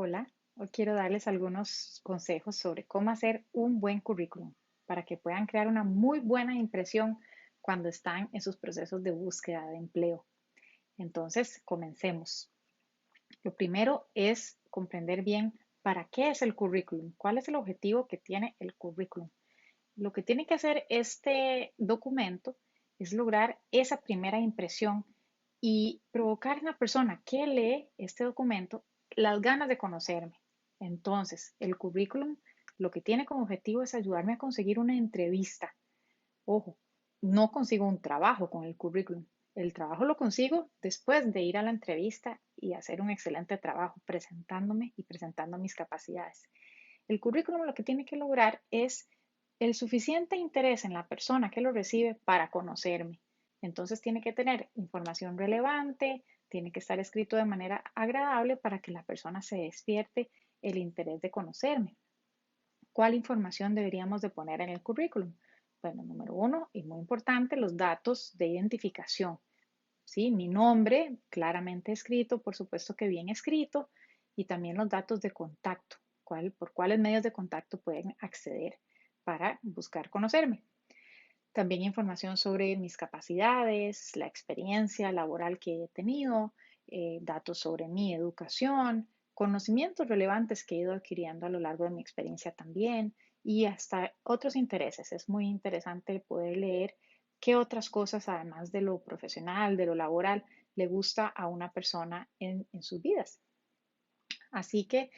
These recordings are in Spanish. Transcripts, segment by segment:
Hola, hoy quiero darles algunos consejos sobre cómo hacer un buen currículum para que puedan crear una muy buena impresión cuando están en sus procesos de búsqueda de empleo. Entonces, comencemos. Lo primero es comprender bien para qué es el currículum, cuál es el objetivo que tiene el currículum. Lo que tiene que hacer este documento es lograr esa primera impresión y provocar en la persona que lee este documento las ganas de conocerme. Entonces, el currículum lo que tiene como objetivo es ayudarme a conseguir una entrevista. Ojo, no consigo un trabajo con el currículum. El trabajo lo consigo después de ir a la entrevista y hacer un excelente trabajo presentándome y presentando mis capacidades. El currículum lo que tiene que lograr es el suficiente interés en la persona que lo recibe para conocerme. Entonces tiene que tener información relevante, tiene que estar escrito de manera agradable para que la persona se despierte el interés de conocerme. ¿Cuál información deberíamos de poner en el currículum? Bueno, número uno, y muy importante, los datos de identificación. ¿Sí? Mi nombre, claramente escrito, por supuesto que bien escrito, y también los datos de contacto, por cuáles medios de contacto pueden acceder para buscar conocerme. También información sobre mis capacidades, la experiencia laboral que he tenido, datos sobre mi educación, conocimientos relevantes que he ido adquiriendo a lo largo de mi experiencia también y hasta otros intereses. Es muy interesante poder leer qué otras cosas, además de lo profesional, de lo laboral, le gusta a una persona en sus vidas. Así que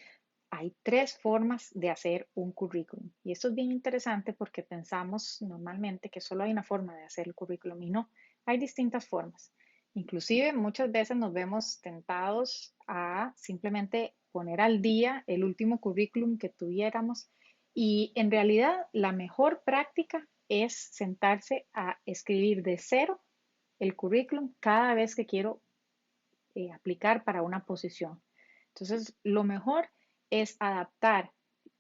hay tres formas de hacer un currículum y esto es bien interesante porque pensamos normalmente que solo hay una forma de hacer el currículum y no, hay distintas formas. Inclusive muchas veces nos vemos tentados a simplemente poner al día el último currículum que tuviéramos y en realidad la mejor práctica es sentarse a escribir de cero el currículum cada vez que quiero aplicar para una posición. Entonces, lo mejor es adaptar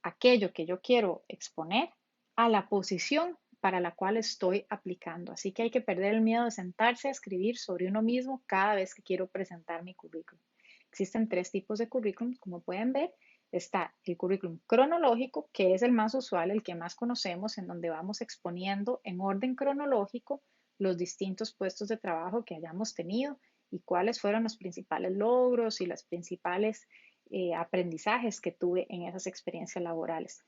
aquello que yo quiero exponer a la posición para la cual estoy aplicando. Así que hay que perder el miedo de sentarse a escribir sobre uno mismo cada vez que quiero presentar mi currículum. Existen tres tipos de currículum, como pueden ver. Está el currículum cronológico, que es el más usual, el que más conocemos, en donde vamos exponiendo en orden cronológico los distintos puestos de trabajo que hayamos tenido y cuáles fueron los principales logros y los principales aprendizajes que tuve en esas experiencias laborales.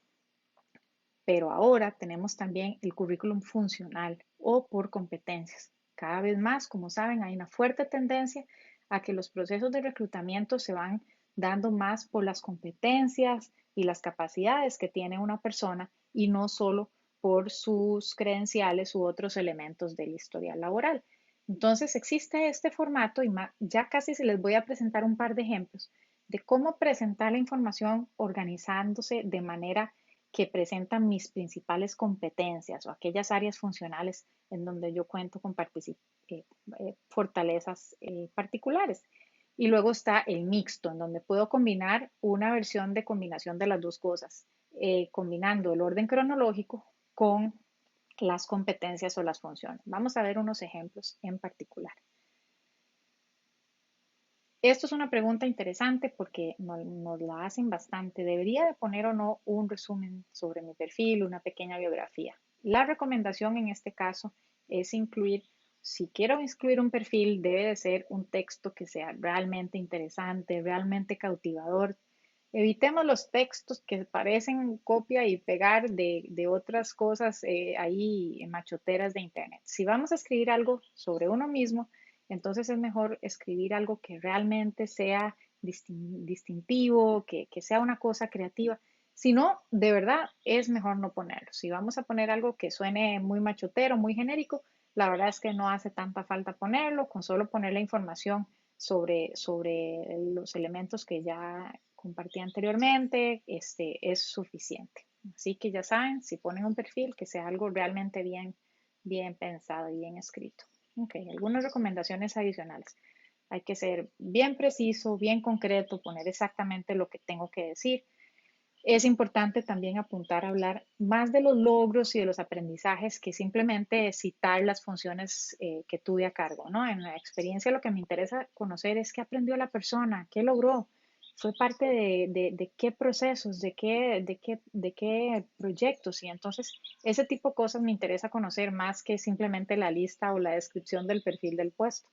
Pero ahora tenemos también el currículum funcional o por competencias. Cada vez más, como saben, hay una fuerte tendencia a que los procesos de reclutamiento se van dando más por las competencias y las capacidades que tiene una persona y no solo por sus credenciales u otros elementos del historial laboral. Entonces existe este formato y ya casi se les voy a presentar un par de ejemplos de cómo presentar la información organizándose de manera que presentan mis principales competencias o aquellas áreas funcionales en donde yo cuento con fortalezas particulares. Y luego está el mixto, en donde puedo combinar una versión de combinación de las dos cosas, combinando el orden cronológico con las competencias o las funciones. Vamos a ver unos ejemplos en particular. Esto es una pregunta interesante porque nos la hacen bastante. ¿Debería de poner o no un resumen sobre mi perfil, una pequeña biografía? La recomendación en este caso es incluir, si quiero incluir un perfil, debe de ser un texto que sea realmente interesante, realmente cautivador. Evitemos los textos que parecen copia y pegar de otras cosas ahí machoteras de internet. Si vamos a escribir algo sobre uno mismo, entonces es mejor escribir algo que realmente sea distintivo, que sea una cosa creativa. Si no, de verdad es mejor no ponerlo. Si vamos a poner algo que suene muy machotero, muy genérico, la verdad es que no hace tanta falta ponerlo, con solo poner la información sobre los elementos que ya compartí anteriormente, es suficiente. Así que ya saben, si ponen un perfil, que sea algo realmente bien pensado y bien escrito. Ok, algunas recomendaciones adicionales. Hay que ser bien preciso, bien concreto, poner exactamente lo que tengo que decir. Es importante también apuntar a hablar más de los logros y de los aprendizajes que simplemente citar las funciones que tuve a cargo, ¿no? En la experiencia lo que me interesa conocer es qué aprendió la persona, qué logró, fue parte de qué procesos, de qué proyectos. Y entonces ese tipo de cosas me interesa conocer más que simplemente la lista o la descripción del perfil del puesto.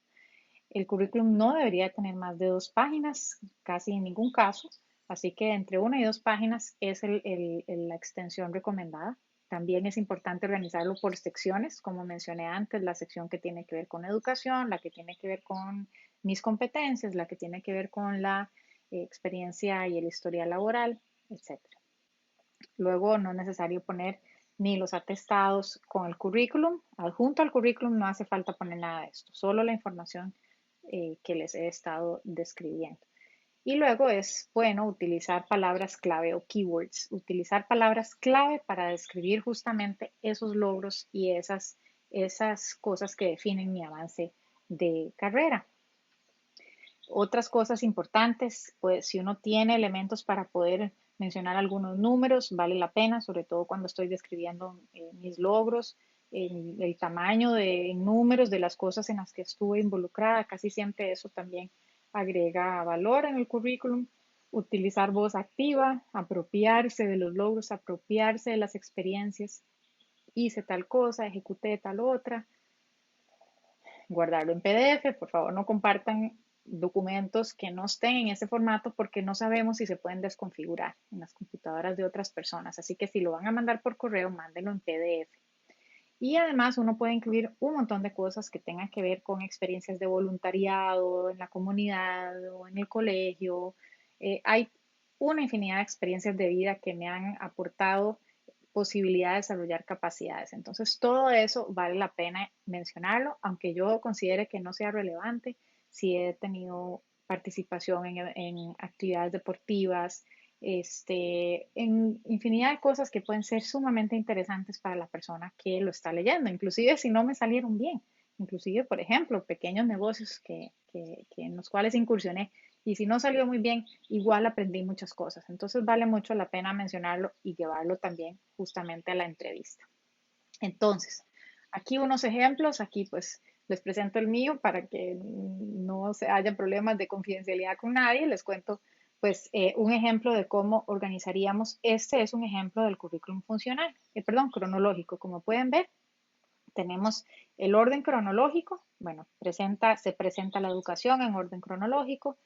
El currículum no debería tener más de 2 páginas, casi en ningún caso, así que entre 1 y 2 páginas es la extensión recomendada. También es importante organizarlo por secciones, como mencioné antes, la sección que tiene que ver con educación, la que tiene que ver con mis competencias, la que tiene que ver con la experiencia y el historial laboral, etcétera. Luego, no es necesario poner ni los atestados con el currículum. Adjunto al currículum no hace falta poner nada de esto, solo la información que les he estado describiendo. Y luego es bueno utilizar palabras clave o keywords, utilizar palabras clave para describir justamente esos logros y esas cosas que definen mi avance de carrera. Otras cosas importantes, pues si uno tiene elementos para poder mencionar algunos números, vale la pena, sobre todo cuando estoy describiendo mis logros, el tamaño de números de las cosas en las que estuve involucrada, casi siempre eso también agrega valor en el currículum. Utilizar voz activa, apropiarse de los logros, apropiarse de las experiencias. Hice tal cosa, ejecuté tal otra, guardarlo en PDF. Por favor, no compartan documentos que no estén en ese formato porque no sabemos si se pueden desconfigurar en las computadoras de otras personas. Así que si lo van a mandar por correo, mándenlo en PDF. Y además uno puede incluir un montón de cosas que tengan que ver con experiencias de voluntariado en la comunidad o en el colegio. Hay una infinidad de experiencias de vida que me han aportado posibilidad de desarrollar capacidades. Entonces, todo eso vale la pena mencionarlo, aunque yo considere que no sea relevante si he tenido participación en actividades deportivas, en infinidad de cosas que pueden ser sumamente interesantes para la persona que lo está leyendo, inclusive si no me salieron bien, inclusive, por ejemplo, pequeños negocios en los cuales incursioné y si no salió muy bien, igual aprendí muchas cosas. Entonces vale mucho la pena mencionarlo y llevarlo también justamente a la entrevista. Entonces, aquí unos ejemplos, aquí pues les presento el mío para que no se haya problemas de confidencialidad con nadie. Les cuento pues un ejemplo de cómo organizaríamos. Este es un ejemplo del currículum funcional, perdón, cronológico. Como pueden ver, tenemos el orden cronológico. Bueno, se presenta la educación en orden cronológico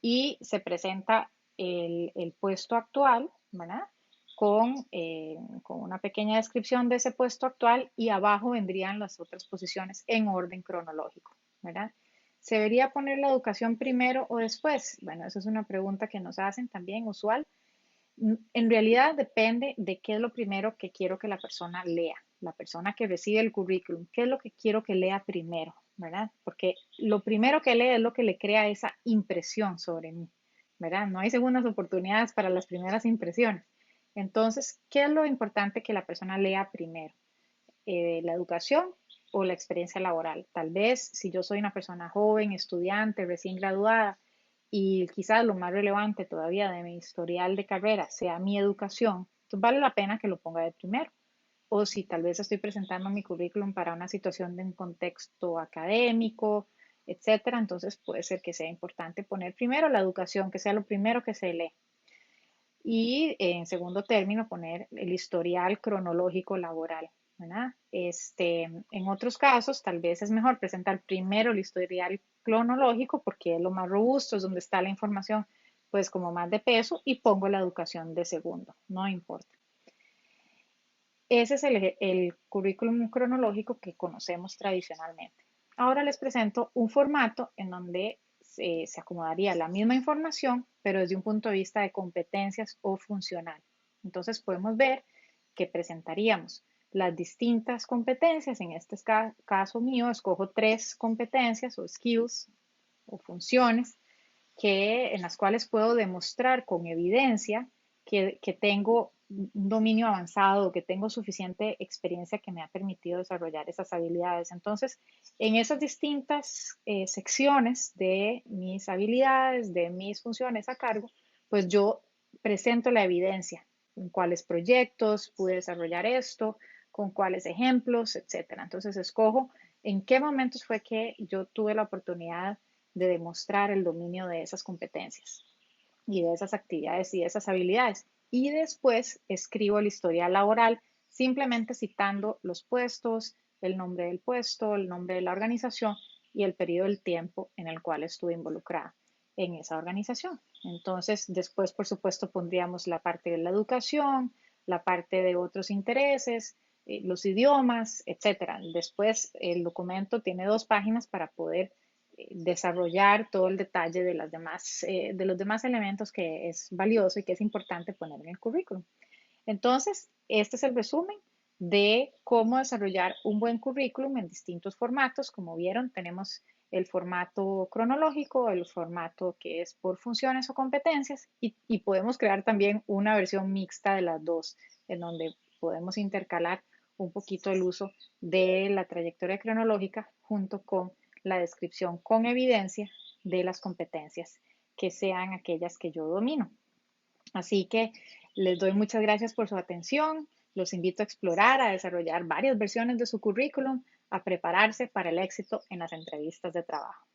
y se presenta el puesto actual, ¿verdad? Con una pequeña descripción de ese puesto actual y abajo vendrían las otras posiciones en orden cronológico, ¿verdad? ¿Se debería poner la educación primero o después? Bueno, esa es una pregunta que nos hacen también usual. En realidad depende de qué es lo primero que quiero que la persona lea, la persona que recibe el currículum, qué es lo que quiero que lea primero, ¿verdad? Porque lo primero que lee es lo que le crea esa impresión sobre mí, ¿verdad? No hay segundas oportunidades para las primeras impresiones. Entonces, ¿qué es lo importante que la persona lea primero? ¿La educación o la experiencia laboral? Tal vez si yo soy una persona joven, estudiante, recién graduada, y quizás lo más relevante todavía de mi historial de carrera sea mi educación, entonces vale la pena que lo ponga de primero. O si tal vez estoy presentando mi currículum para una situación de un contexto académico, etcétera, entonces puede ser que sea importante poner primero la educación, que sea lo primero que se lee. Y en segundo término, poner el historial cronológico laboral, ¿verdad? En otros casos, tal vez es mejor presentar primero el historial cronológico porque es lo más robusto, es donde está la información, pues como más de peso, y pongo la educación de segundo, no importa. Ese es el currículum cronológico que conocemos tradicionalmente. Ahora les presento un formato en donde se acomodaría la misma información, pero desde un punto de vista de competencias o funcional. Entonces podemos ver que presentaríamos las distintas competencias. En este caso mío, escojo 3 competencias o skills o funciones en las cuales puedo demostrar con evidencia que tengo un dominio avanzado, que tengo suficiente experiencia que me ha permitido desarrollar esas habilidades. Entonces, en esas distintas secciones de mis habilidades, de mis funciones a cargo, pues yo presento la evidencia, en cuáles proyectos pude desarrollar esto, con cuáles ejemplos, etcétera. Entonces, escojo en qué momentos fue que yo tuve la oportunidad de demostrar el dominio de esas competencias. y de esas actividades y de esas habilidades. Y después escribo el historial laboral simplemente citando los puestos, el nombre del puesto, el nombre de la organización y el periodo del tiempo en el cual estuve involucrada en esa organización. Entonces, después, por supuesto, pondríamos la parte de la educación, la parte de otros intereses, los idiomas, etcétera. Después, el documento tiene 2 páginas para poder desarrollar todo el detalle de los demás elementos que es valioso y que es importante poner en el currículum. Entonces, este es el resumen de cómo desarrollar un buen currículum en distintos formatos. Como vieron, tenemos el formato cronológico, el formato que es por funciones o competencias y podemos crear también una versión mixta de las dos, en donde podemos intercalar un poquito el uso de la trayectoria cronológica junto con la descripción con evidencia de las competencias que sean aquellas que yo domino. Así que les doy muchas gracias por su atención. Los invito a explorar, a desarrollar varias versiones de su currículum, a prepararse para el éxito en las entrevistas de trabajo.